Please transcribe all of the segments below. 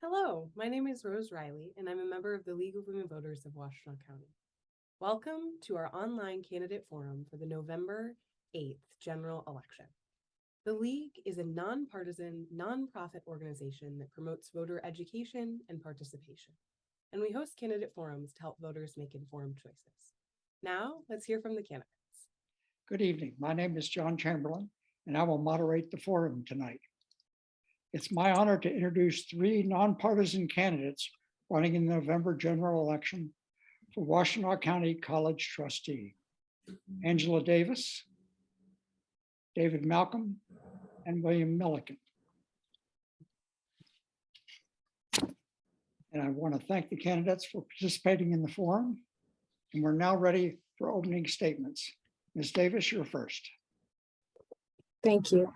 Hello, my name is Rose Riley, and I'm a member of the League of Women Voters of Washtenaw County. Welcome to our online candidate forum for the November 8th general election. The League is a nonpartisan, nonprofit organization that promotes voter education and participation, and we host candidate forums to help voters make informed choices. Now, let's hear from the candidates. Good evening. My name is John Chamberlain, and I will moderate the forum tonight. It's my honor to introduce three nonpartisan candidates running in the November general election for Washtenaw County College trustee: Angela Davis, David Malcolm, and William Milliken. And I want to thank the candidates for participating in the forum. And we're now ready for opening statements. Ms. Davis, you're first. Thank you.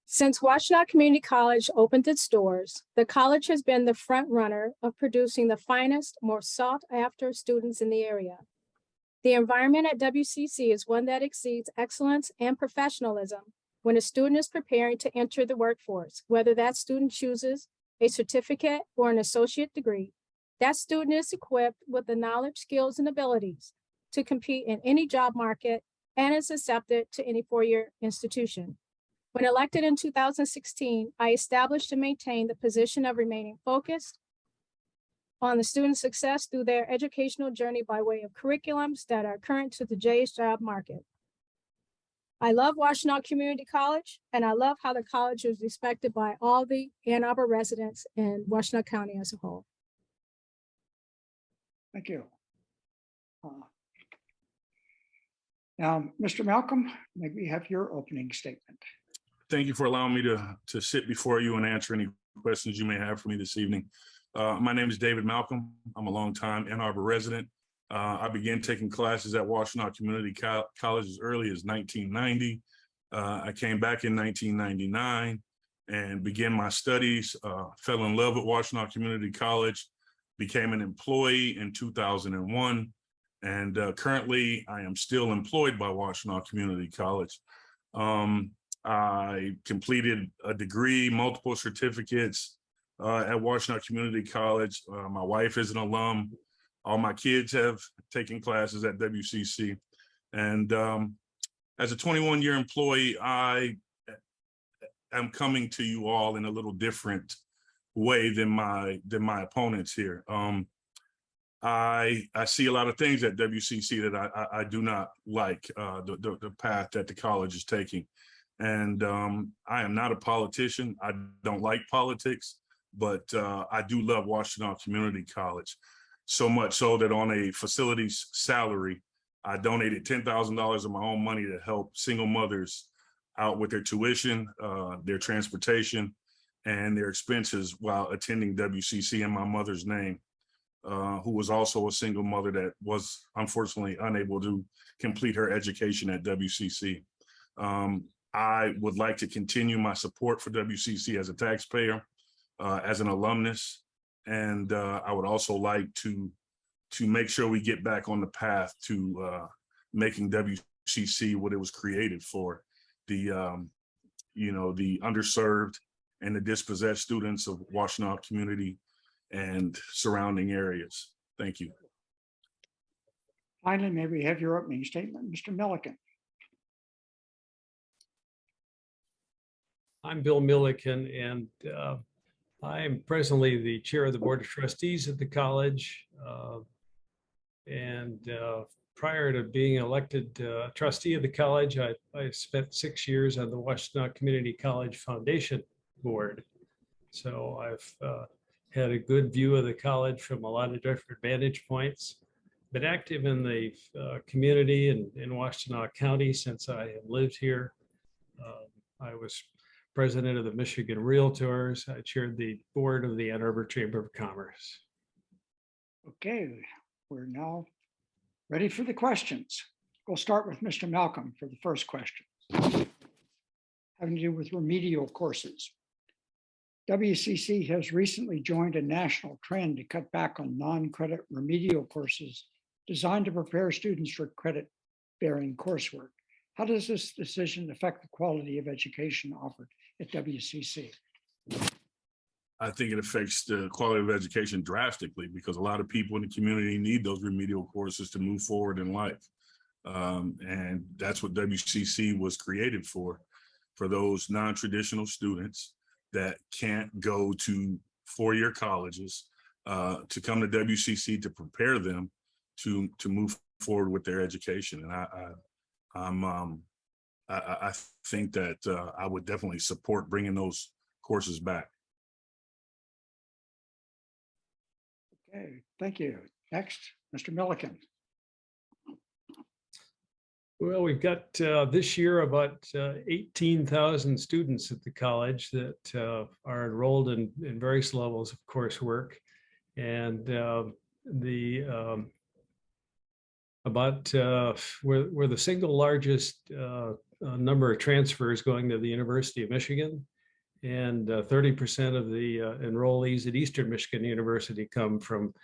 Since Washtenaw Community College opened its doors, the college has been the front runner of producing the finest, most sought after students in the area. The environment at WCC is one that exceeds excellence and professionalism when a student is preparing to enter the workforce, whether that student chooses a certificate or an associate degree. That student is equipped with the knowledge, skills, and abilities to compete in any job market and is accepted to any four-year institution. When elected in 2016, I established and maintained the position of remaining focused on the student's success through their educational journey by way of curriculums that are current to today's job market. I love Washtenaw Community College, and I love how the college is respected by all the Ann Arbor residents and Washtenaw County as a whole. Thank you. Now, Mr. Malcolm, may we have your opening statement? Thank you for allowing me to sit before you and answer any questions you may have for me this evening. My name is David Malcolm. I'm a longtime Ann Arbor resident. I began taking classes at Washtenaw Community College as early as 1990. I came back in 1999 and began my studies, fell in love with Washtenaw Community College, became an employee in 2001, and currently I am still employed by Washtenaw Community College. I completed a degree, multiple certificates at Washtenaw Community College. My wife is an alum. All my kids have taken classes at WCC. And as a 21-year employee, I am coming to you all in a little different way than my opponents here. I see a lot of things at WCC that I do not like, the path that the college is taking. And I am not a politician. I don't like politics, but I do love Washtenaw Community College. So much so that on a facilities salary, I donated $10,000 of my own money to help single mothers out with their tuition, their transportation, and their expenses while attending WCC in my mother's name, who was also a single mother that was unfortunately unable to complete her education at WCC. I would like to continue my support for WCC as a taxpayer, as an alumnus, and I would also like to make sure we get back on the path to making WCC what it was created for, the the underserved and the dispossessed students of Washtenaw community and surrounding areas. Thank you. Finally, may we have your opening statement, Mr. Milliken? I'm Bill Milliken, and I am presently the chair of the Board of Trustees at the college. Prior to being elected trustee of the college, I spent 6 years on the Washtenaw Community College Foundation Board. So I've had a good view of the college from a lot of different vantage points. Been active in the community and in Washtenaw County since I have lived here. I was president of the Michigan Realtors. I chaired the board of the Ann Arbor Chamber of Commerce. Okay, we're now ready for the questions. We'll start with Mr. Malcolm for the first question, having to do with remedial courses. WCC has recently joined a national trend to cut back on non-credit remedial courses designed to prepare students for credit-bearing coursework. How does this decision affect the quality of education offered at WCC? I think it affects the quality of education drastically because a lot of people in the community need those remedial courses to move forward in life. And that's what WCC was created for those non-traditional students that can't go to four-year colleges, to come to WCC to prepare them to move forward with their education. And I think that I would definitely support bringing those courses back. Okay, thank you. Next, Mr. Milliken. Well, we've got this year about 18,000 students at the college that are enrolled in various levels of coursework. And we're the single largest number of transfers going to the University of Michigan. And 30% of the enrollees at Eastern Michigan University come from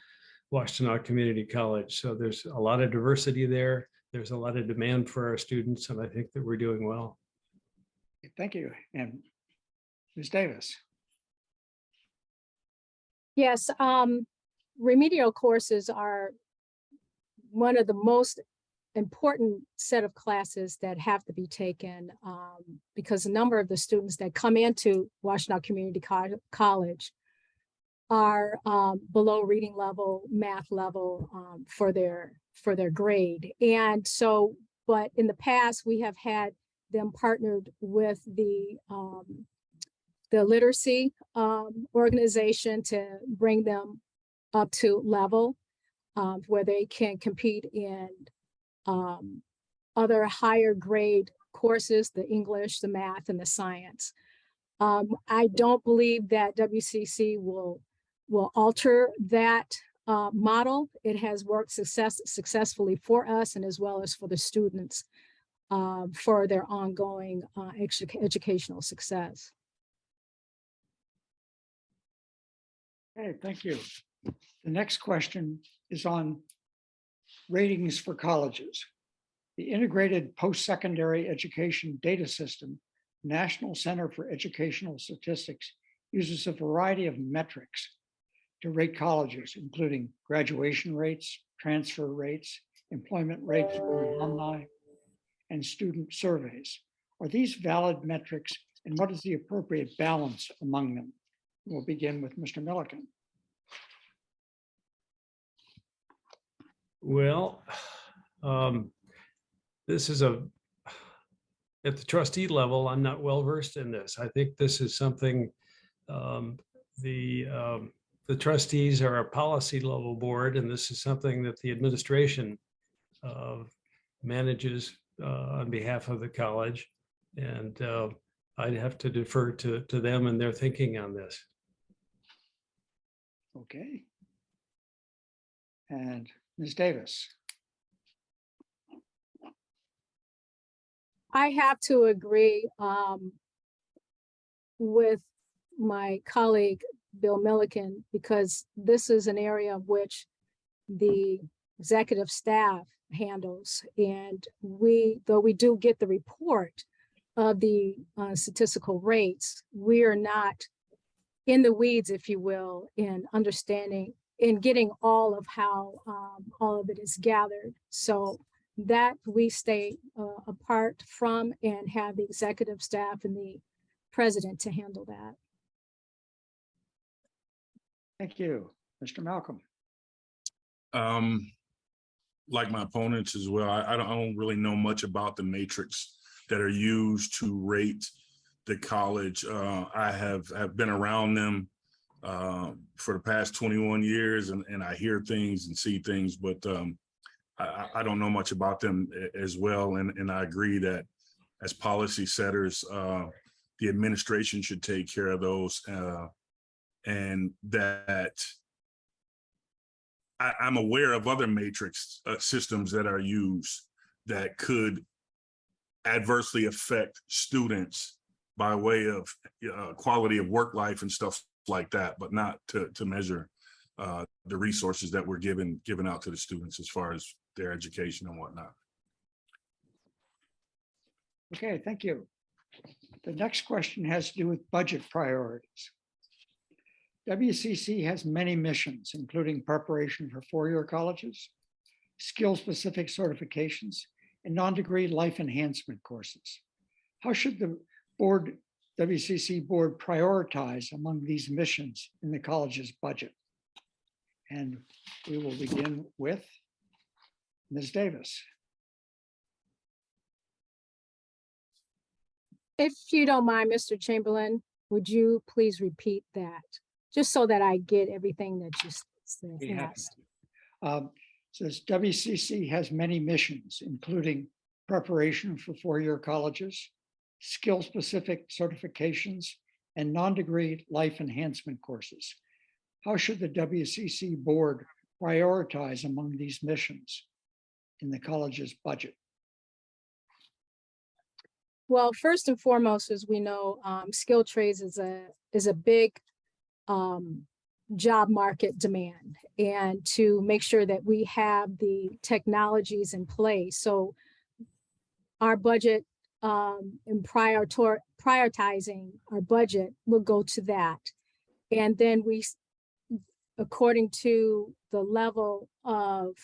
Washtenaw Community College. So there's a lot of diversity there. There's a lot of demand for our students, and I think that we're doing well. Thank you. And Ms. Davis. Yes, remedial courses are one of the most important set of classes that have to be taken because a number of the students that come into Washtenaw Community College are below reading level, math level for their grade. And so, but in the past, we have had them partnered with the literacy organization to bring them up to level where they can compete in other higher grade courses, the English, the math, and the science. I don't believe that WCC will alter that model. It has worked successfully for us and as well as for the students for their ongoing educational success. Okay, thank you. The next question is on ratings for colleges. The Integrated Post-Secondary Education Data System, National Center for Educational Statistics, uses a variety of metrics to rate colleges, including graduation rates, transfer rates, employment rates for alumni, and student surveys. Are these valid metrics, and what is the appropriate balance among them? We'll begin with Mr. Milliken. Well, this is at the trustee level, I'm not well versed in this. I think this is something the trustees are a policy level board, and this is something that the administration manages on behalf of the college. And I'd have to defer to them and their thinking on this. Okay. And Ms. Davis. I have to agree with my colleague, Bill Milliken, because this is an area of which the executive staff handles. And though we do get the report of the statistical rates, we are not in the weeds, if you will, in understanding, in getting all of how all of it is gathered. So that we stay apart from and have the executive staff and the president to handle that. Thank you. Mr. Malcolm. Like my opponents as well, I don't really know much about the matrix that are used to rate the college. I have been around them for the past 21 years, and I hear things and see things, but I don't know much about them as well. And I agree that as policy setters, the administration should take care of those, and that I'm aware of other matrix systems that are used that could adversely affect students by way of quality of work life and stuff like that, but not to measure the resources that we're given out to the students as far as their education and whatnot. Okay, thank you. The next question has to do with budget priorities. WCC has many missions, including preparation for four-year colleges, skill-specific certifications, and non-degree life enhancement courses. How should the WCC board prioritize among these missions in the college's budget? And we will begin with Ms. Davis. If you don't mind, Mr. Chamberlain, would you please repeat that? Just so that I get everything that you asked. Says WCC has many missions, including preparation for four-year colleges, skill-specific certifications, and non-degree life enhancement courses. How should the WCC board prioritize among these missions in the college's budget? Well, first and foremost, as we know, skilled trades is a big job market demand, and to make sure that we have the technologies in place. So our budget and prioritizing our budget will go to that. And then we, according to the level of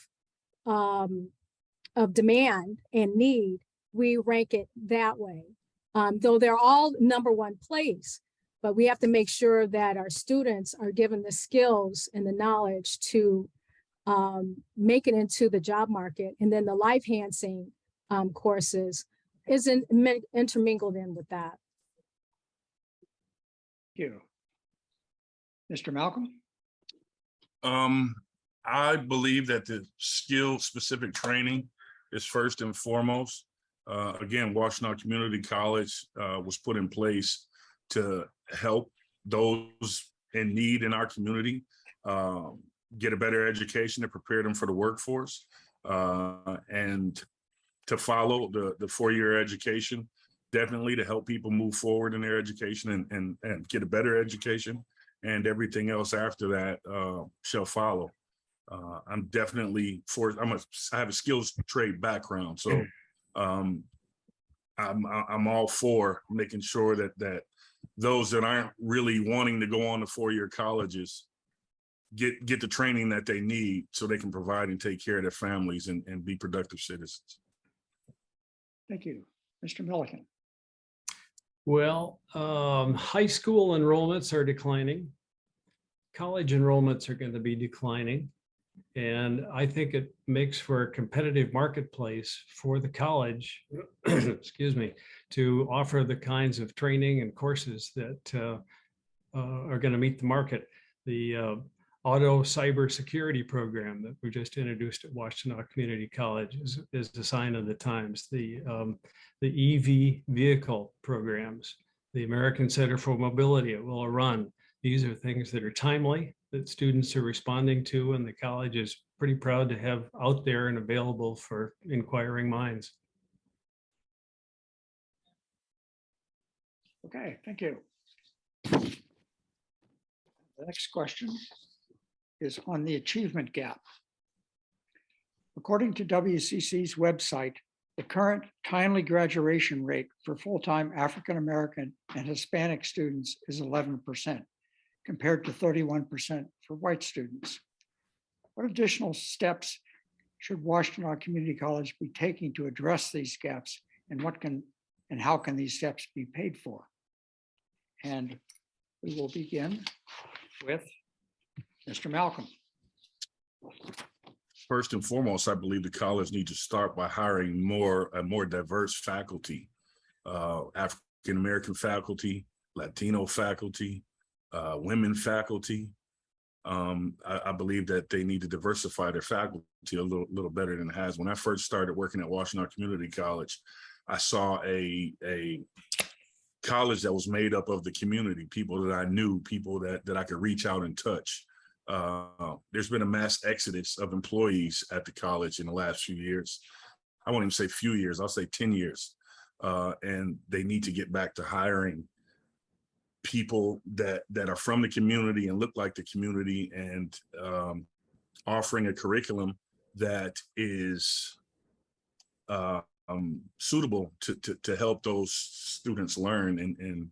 demand and need, we rank it that way. Though they're all number one place, but we have to make sure that our students are given the skills and the knowledge to make it into the job market. And then the life enhancing courses isn't intermingled in with that. Thank you. Mr. Malcolm? I believe that the skill-specific training is first and foremost. Again, Washtenaw Community College was put in place to help those in need in our community get a better education to prepare them for the workforce, and to follow the four-year education, definitely to help people move forward in their education and get a better education, and everything else after that shall follow. I'm definitely I have a skills trade background, so I'm all for making sure that those that aren't really wanting to go on to four-year colleges get the training that they need so they can provide and take care of their families and be productive citizens. Thank you. Mr. Milliken? Well, high school enrollments are declining. College enrollments are going to be declining. And I think it makes for a competitive marketplace for the college, excuse me, to offer the kinds of training and courses that are going to meet the market. The auto cybersecurity program that we just introduced at Washtenaw Community College is the sign of the times. The EV vehicle programs, the American Center for Mobility at Willow Run. These are things that are timely, that students are responding to, and the college is pretty proud to have out there and available for inquiring minds. Okay, thank you. The next question is on the achievement gap. According to WCC's website, the current timely graduation rate for full-time African-American and Hispanic students is 11%, compared to 31% for white students. What additional steps should Washtenaw Community College be taking to address these gaps, and how can these steps be paid for? And we will begin with Mr. Malcolm. First and foremost, I believe the college needs to start by hiring a more diverse faculty, African-American faculty, Latino faculty, women faculty. I believe that they need to diversify their faculty a little better than it has. When I first started working at Washtenaw Community College, I saw a college that was made up of the community, people that I knew, people that I could reach out and touch. There's been a mass exodus of employees at the college in the last few years. I won't even say few years, I'll say 10 years. And they need to get back to hiring people that are from the community and look like the community, and offering a curriculum that is suitable to help those students learn and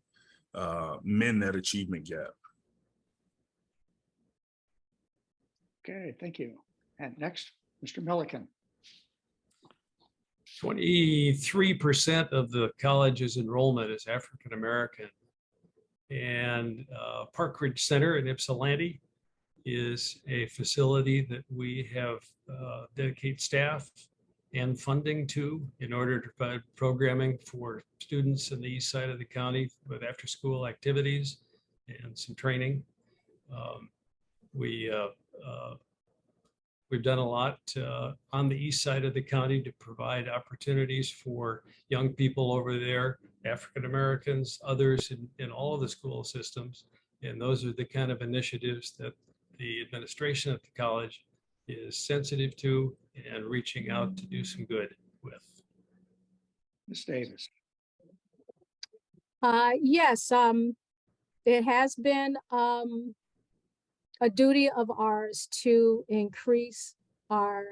mend that achievement gap. Okay, thank you. And next, Mr. Milliken. 23% of the college's enrollment is African American. And Park Ridge Center in Ypsilanti is a facility that we have dedicate staff and funding to in order to provide programming for students in the east side of the county with after-school activities and some training. We've done a lot on the east side of the county to provide opportunities for young people over there, African Americans, others in all of the school systems. And those are the kind of initiatives that the administration at the college is sensitive to and reaching out to do some good with. Ms. Davis. Yes, it has been a duty of ours to increase our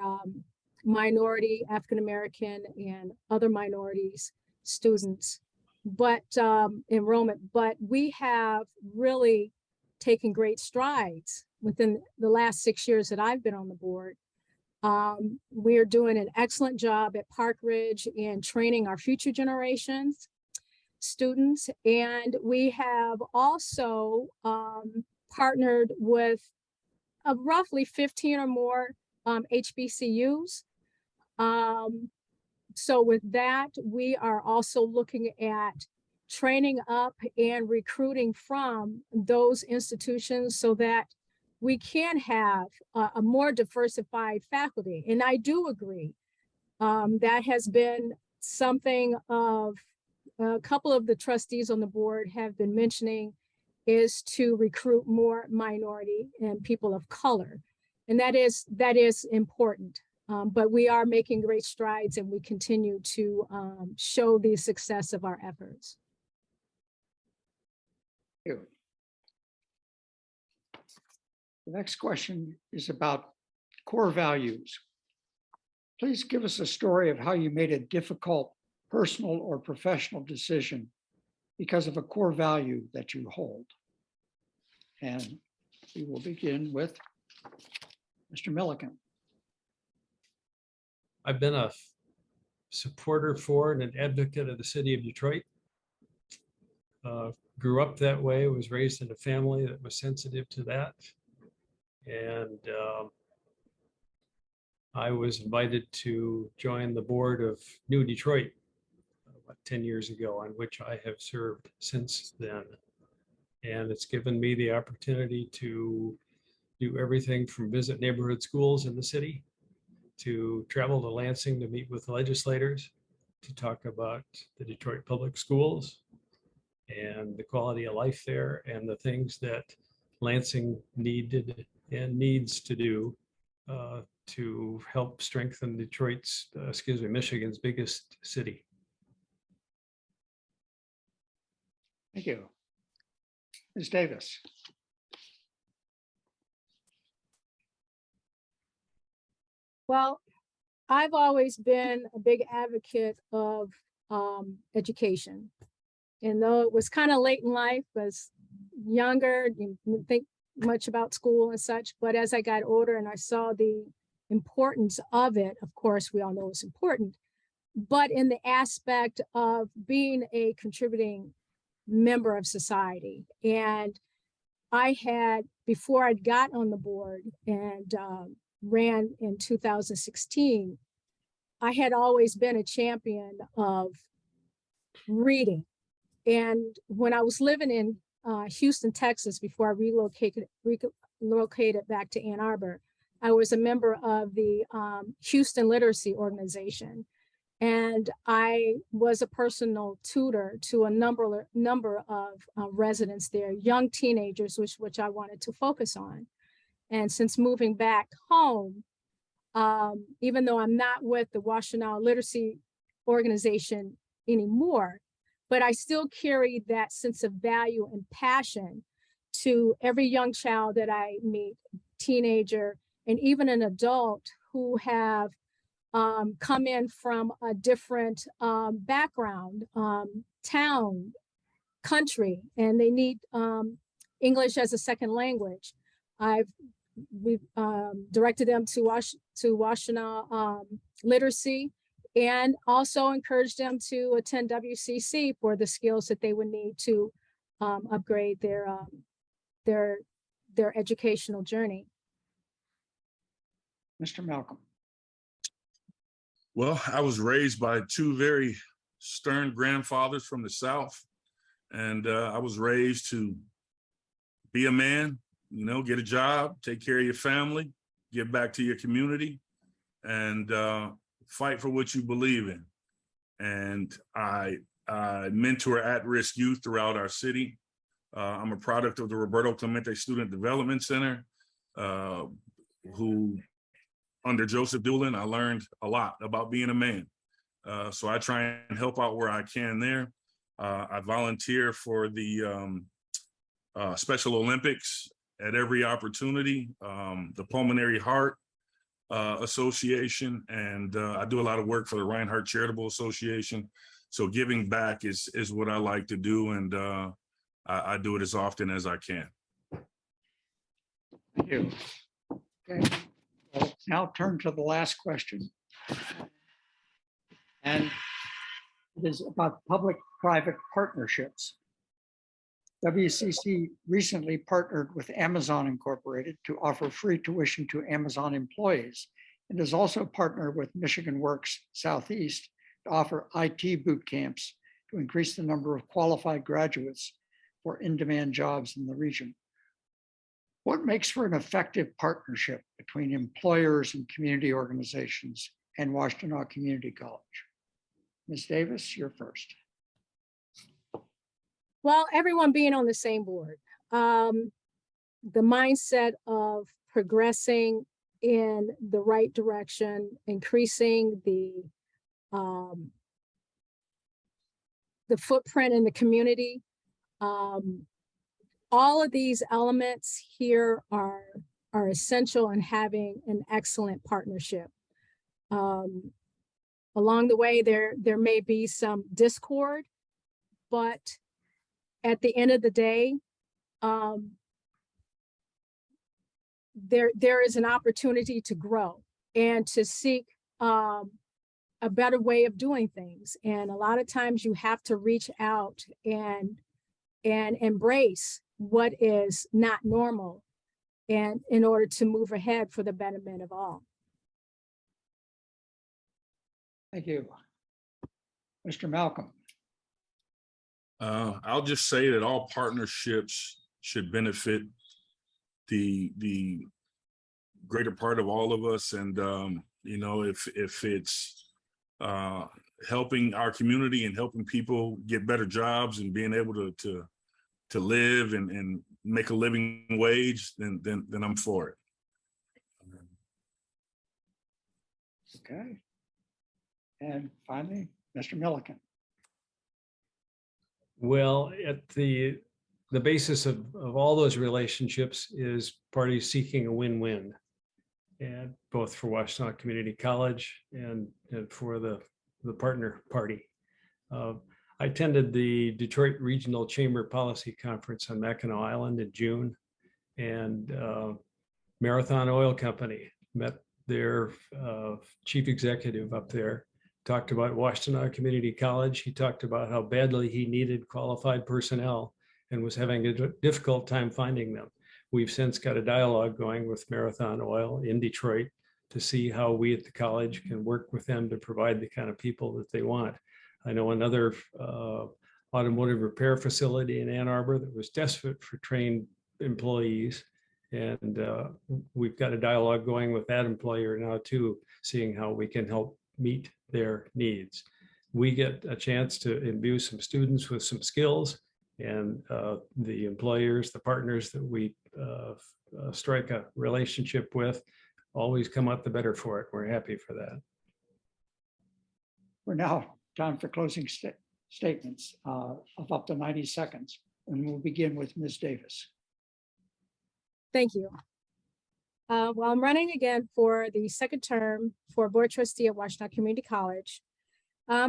minority, African American, and other minorities students, but enrollment. But we have really taken great strides within the last 6 years that I've been on the board. We're doing an excellent job at Park Ridge in training our future generations students, and we have also partnered with roughly 15 or more HBCUs. So with that, we are also looking at training up and recruiting from those institutions so that we can have a more diversified faculty. And I do agree that has been something of a couple of the trustees on the board have been mentioning, is to recruit more minority and people of color. And that is important. But we are making great strides, and we continue to show the success of our efforts. Thank you. The next question is about core values. Please give us a story of how you made a difficult personal or professional decision because of a core value that you hold. And we will begin with Mr. Milliken. I've been a supporter for and an advocate of the city of Detroit. Grew up that way, was raised in a family that was sensitive to that. And I was invited to join the board of New Detroit about 10 years ago, on which I have served since then. And it's given me the opportunity to do everything from visit neighborhood schools in the city, to travel to Lansing to meet with legislators, to talk about the Detroit public schools and the quality of life there and the things that Lansing needed and needs to do to help strengthen Michigan's biggest city. Thank you. Ms. Davis. Well, I've always been a big advocate of education. And though it was kind of late in life, was younger, didn't think much about school and such, but as I got older and I saw the importance of it, of course, we all know it's important, but in the aspect of being a contributing member of society. And I had, before I'd got on the board and ran in 2016, I had always been a champion of reading. And when I was living in Houston, Texas, before I relocated back to Ann Arbor, I was a member of the Houston Literacy Organization. And I was a personal tutor to a number of residents there, young teenagers, which I wanted to focus on. And since moving back home, even though I'm not with the Washtenaw Literacy Organization anymore, but I still carry that sense of value and passion to every young child that I meet, teenager, and even an adult who have come in from a different background, town, country, and they need English as a second language. I've we've directed them to Washtenaw literacy, and also encouraged them to attend WCC for the skills that they would need to upgrade their educational journey. Mr. Malcolm. Well, I was raised by two very stern grandfathers from the South, and I was raised to be a man, you know, get a job, take care of your family, give back to your community, and fight for what you believe in. And I mentor at-risk youth throughout our city. I'm a product of the Roberto Clemente Student Development Center, who under Joseph Doolin, I learned a lot about being a man. So I try and help out where I can there. I volunteer for the Special Olympics at every opportunity, the Pulmonary Heart Association, and I do a lot of work for the Reinhardt Charitable Association. So giving back is what I like to do, and I do it as often as I can. Thank you. Okay, well, now turn to the last question. And it is about public-private partnerships. WCC recently partnered with Amazon Incorporated to offer free tuition to Amazon employees. It has also partnered with Michigan Works Southeast to offer IT boot camps to increase the number of qualified graduates for in-demand jobs in the region. What makes for an effective partnership between employers and community organizations and Washtenaw Community College? Ms. Davis, you're first. Well, everyone being on the same board, the mindset of progressing in the right direction, increasing the footprint in the community. All of these elements here are essential in having an excellent partnership. Along the way, there may be some discord, but at the end of the day, there is an opportunity to grow and to seek a better way of doing things. And a lot of times you have to reach out and embrace what is not normal, and in order to move ahead for the betterment of all. Thank you. Mr. Malcolm. I'll just say that all partnerships should benefit the greater part of all of us. And, you know, if it's helping our community and helping people get better jobs and being able to live and make a living wage, then I'm for it. Okay. And finally, Mr. Milliken. Well, at the basis of all those relationships is parties seeking a win-win, and both for Washtenaw Community College and for the partner party. I attended the Detroit Regional Chamber Policy Conference on Mackinac Island in June, and Marathon Oil Company met their chief executive up there, talked about Washtenaw Community College. He talked about how badly he needed qualified personnel and was having a difficult time finding them. We've since got a dialogue going with Marathon Oil in Detroit to see how we at the college can work with them to provide the kind of people that they want. I know another automotive repair facility in Ann Arbor that was desperate for trained employees. And we've got a dialogue going with that employer now too, seeing how we can help meet their needs. We get a chance to imbue some students with some skills, and the employers, the partners that we strike a relationship with always come out the better for it. We're happy for that. We're now time for closing statements of up to 90 seconds. And we'll begin with Ms. Davis. Thank you. Well, I'm running again for the second term for board trustee at Washtenaw Community College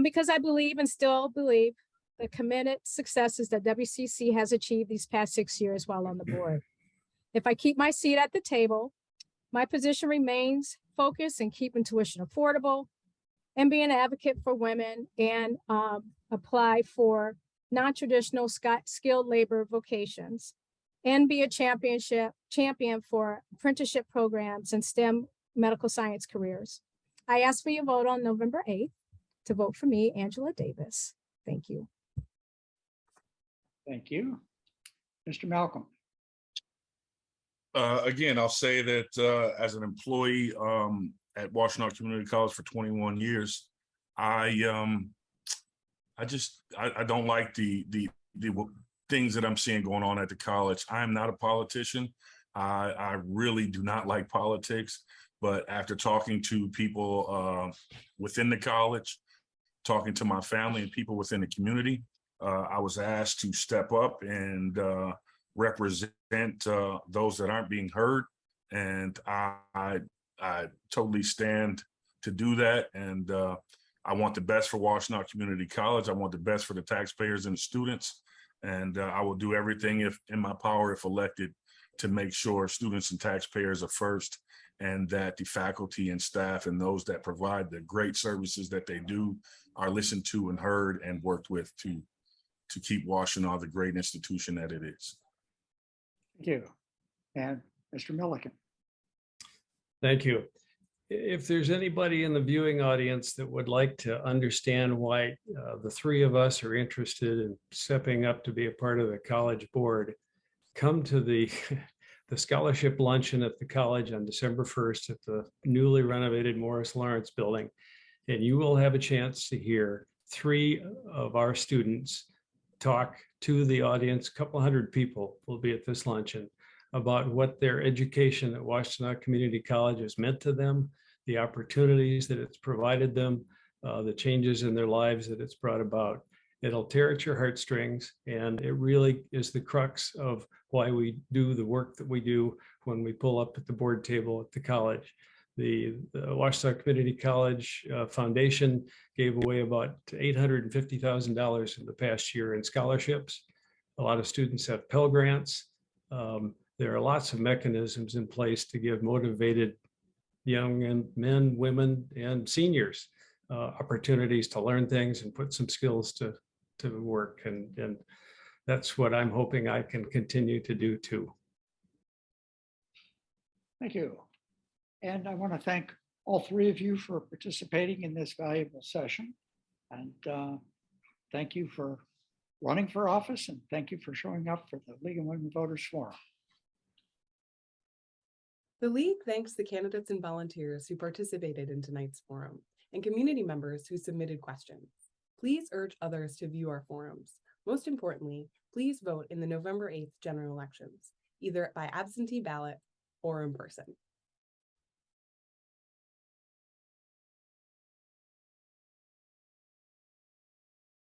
because I believe and still believe the committed successes that WCC has achieved these past 6 years while on the board. If I keep my seat at the table, my position remains focused in keeping tuition affordable and be an advocate for women and apply for non-traditional skilled labor vocations and be a champion for apprenticeship programs and STEM medical science careers. I ask for your vote on November 8th to vote for me, Angela Davis. Thank you. Thank you. Mr. Malcolm. Again, I'll say that as an employee at Washtenaw Community College for 21 years, I don't like the things that I'm seeing going on at the college. I'm not a politician. I really do not like politics, but after talking to people within the college, talking to my family and people within the community, I was asked to step up and represent those that aren't being heard. And I totally stand to do that. And I want the best for Washtenaw Community College. I want the best for the taxpayers and the students. And I will do everything in my power, if elected, to make sure students and taxpayers are first, and that the faculty and staff and those that provide the great services that they do are listened to and heard and worked with to keep Washtenaw the great institution that it is. Thank you. And Mr. Milliken. Thank you. If there's anybody in the viewing audience that would like to understand why the three of us are interested in stepping up to be a part of the college board, come to the scholarship luncheon at the college on December 1st at the newly renovated Morris Lawrence building, and you will have a chance to hear three of our students talk to the audience. A couple hundred people will be at this luncheon about what their education at Washtenaw Community College has meant to them, the opportunities that it's provided them, the changes in their lives that it's brought about. It'll tear at your heartstrings, and it really is the crux of why we do the work that we do when we pull up at the board table at the college. The Washtenaw Community College Foundation gave away about $850,000 in the past year in scholarships. A lot of students have Pell Grants. There are lots of mechanisms in place to give motivated young men, women, and seniors opportunities to learn things and put some skills to work. And that's what I'm hoping I can continue to do too. Thank you. And I want to thank all three of you for participating in this valuable session. And thank you for running for office, and thank you for showing up for the League of Women Voters Forum. The League thanks the candidates and volunteers who participated in tonight's forum and community members who submitted questions. Please urge others to view our forums. Most importantly, please vote in the November 8th general elections, either by absentee ballot or in person.